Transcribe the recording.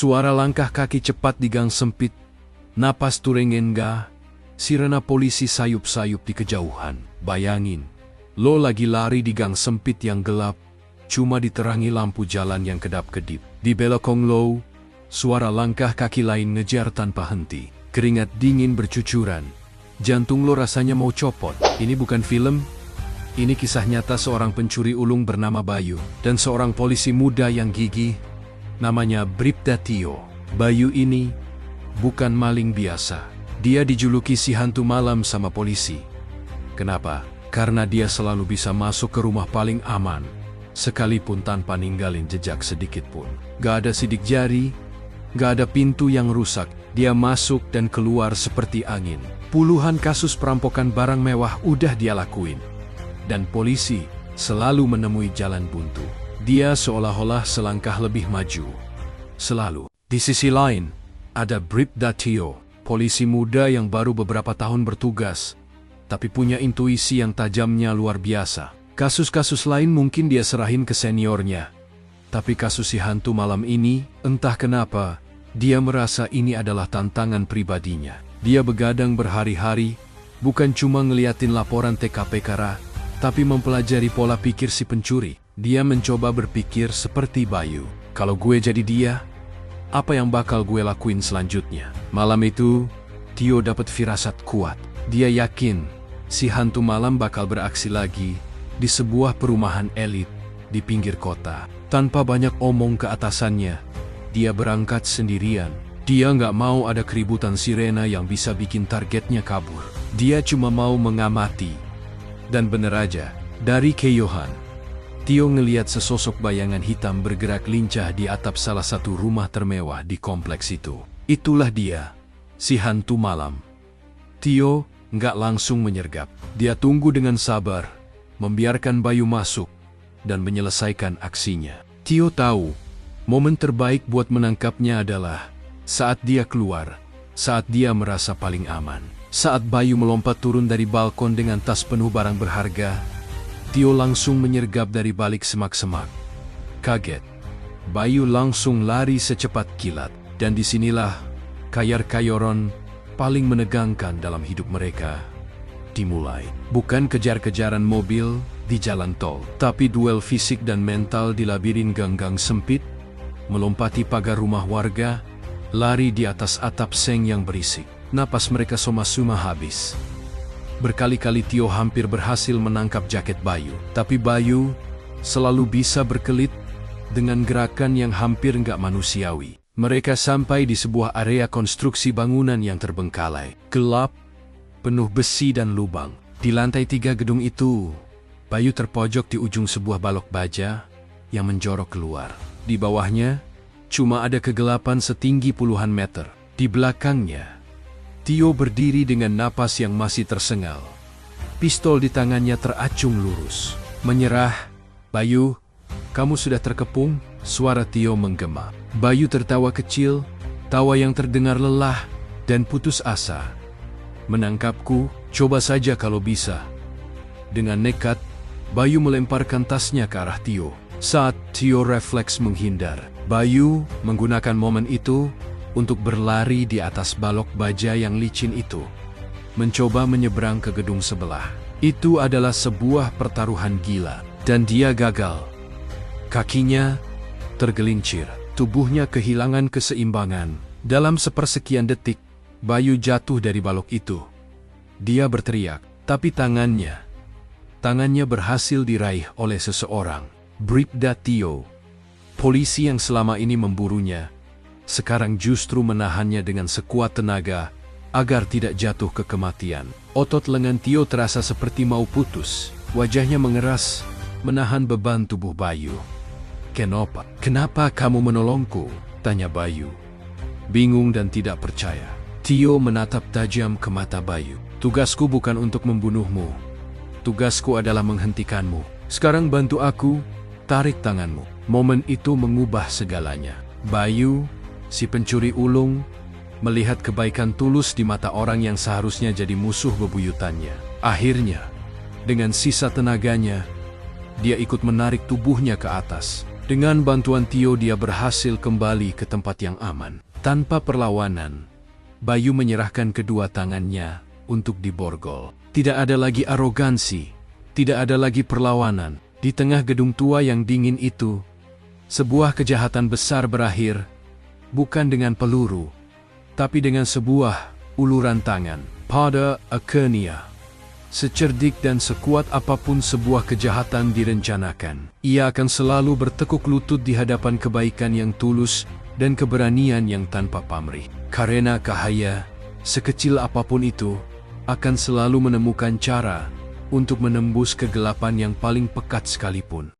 Suara langkah kaki cepat di gang sempit. Napas turengenga. Sirena polisi sayup-sayup di kejauhan. Bayangin, lo lagi lari di gang sempit yang gelap, cuma diterangi lampu jalan yang kedap-kedip. Di belakang lo, suara langkah kaki lain ngejar tanpa henti. Keringat dingin bercucuran. Jantung lo rasanya mau copot. Ini bukan film. Ini kisah nyata seorang pencuri ulung bernama Bayu dan seorang polisi muda yang gigih. Namanya Bribda Tio. Bayu ini bukan maling biasa. Dia dijuluki si hantu malam sama polisi. Kenapa? Karena dia selalu bisa masuk ke rumah paling aman, sekalipun tanpa ninggalin jejak sedikit pun. Gak ada sidik jari, gak ada pintu yang rusak. Dia masuk dan keluar seperti angin. Puluhan kasus perampokan barang mewah udah dia lakuin. Dan polisi selalu menemui jalan buntu. Dia seolah-olah selangkah lebih maju. Selalu. Di sisi lain, ada Bribda Tio, polisi muda yang baru beberapa tahun bertugas, tapi punya intuisi yang tajamnya luar biasa. Kasus-kasus lain mungkin dia serahin ke seniornya. Tapi kasus si hantu malam ini, entah kenapa, dia merasa ini adalah tantangan pribadinya. Dia begadang berhari-hari, bukan cuma ngeliatin laporan TKP Kara, tapi mempelajari pola pikir si pencuri. Dia mencoba berpikir seperti Bayu. Kalau gue jadi dia, apa yang bakal gue lakuin selanjutnya? Malam itu, Tio dapat firasat kuat. Dia yakin si hantu malam bakal beraksi lagi di sebuah perumahan elit di pinggir kota. Tanpa banyak omong ke atasannya, dia berangkat sendirian. Dia nggak mau ada keributan sirena yang bisa bikin targetnya kabur. Dia cuma mau mengamati. Dan bener aja, dari kejauhan, Tio ngeliat sesosok bayangan hitam bergerak lincah di atap salah satu rumah termewah di kompleks itu. Itulah dia, si hantu malam. Tio nggak langsung menyergap. Dia tunggu dengan sabar, membiarkan Bayu masuk, dan menyelesaikan aksinya. Tio tahu, momen terbaik buat menangkapnya adalah saat dia keluar, saat dia merasa paling aman. Saat Bayu melompat turun dari balkon dengan tas penuh barang berharga, Tio langsung menyergap dari balik semak-semak. Kaget, Bayu langsung lari secepat kilat. Dan disinilah kayar-kayoron paling menegangkan dalam hidup mereka dimulai. Bukan kejar-kejaran mobil di jalan tol, tapi duel fisik dan mental di labirin gang-gang sempit, melompati pagar rumah warga, lari di atas atap seng yang berisik. Napas mereka soma-suma habis. Berkali-kali Tio hampir berhasil menangkap jaket Bayu, tapi Bayu selalu bisa berkelit dengan gerakan yang hampir nggak manusiawi. Mereka sampai di sebuah area konstruksi bangunan yang terbengkalai. Gelap, penuh besi dan lubang. Di lantai 3 gedung itu, Bayu terpojok di ujung sebuah balok baja yang menjorok keluar. Di bawahnya, cuma ada kegelapan setinggi puluhan meter. Di belakangnya, Tio berdiri dengan napas yang masih tersengal. Pistol di tangannya teracung lurus. Menyerah, Bayu, kamu sudah terkepung, suara Tio menggema. Bayu tertawa kecil, tawa yang terdengar lelah dan putus asa. Menangkapku, coba saja kalau bisa. Dengan nekat, Bayu melemparkan tasnya ke arah Tio. Saat Tio refleks menghindar, Bayu menggunakan momen itu untuk berlari di atas balok baja yang licin itu, mencoba menyeberang ke gedung sebelah. Itu adalah sebuah pertaruhan gila, dan dia gagal. Kakinya tergelincir, tubuhnya kehilangan keseimbangan. Dalam sepersekian detik, Bayu jatuh dari balok itu. Dia berteriak, tapi tangannya berhasil diraih oleh seseorang. Bribda Tio, polisi yang selama ini memburunya, sekarang justru menahannya dengan sekuat tenaga agar tidak jatuh ke kematian. Otot lengan Tio terasa seperti mau putus. Wajahnya mengeras, menahan beban tubuh Bayu. Kenapa kamu menolongku? Tanya Bayu, bingung dan tidak percaya. Tio menatap tajam ke mata Bayu. Tugasku bukan untuk membunuhmu. Tugasku adalah menghentikanmu. Sekarang bantu aku, tarik tanganmu. Momen itu mengubah segalanya. Bayu, si pencuri ulung, melihat kebaikan tulus di mata orang yang seharusnya jadi musuh bebuyutannya. Akhirnya, dengan sisa tenaganya, dia ikut menarik tubuhnya ke atas. Dengan bantuan Tio dia berhasil kembali ke tempat yang aman. Tanpa perlawanan, Bayu menyerahkan kedua tangannya untuk diborgol. Tidak ada lagi arogansi, tidak ada lagi perlawanan. Di tengah gedung tua yang dingin itu, sebuah kejahatan besar berakhir, bukan dengan peluru, tapi dengan sebuah uluran tangan. Pada akhirnya, secerdik dan sekuat apapun sebuah kejahatan direncanakan, ia akan selalu bertekuk lutut di hadapan kebaikan yang tulus dan keberanian yang tanpa pamrih. Karena cahaya, sekecil apapun itu, akan selalu menemukan cara untuk menembus kegelapan yang paling pekat sekalipun.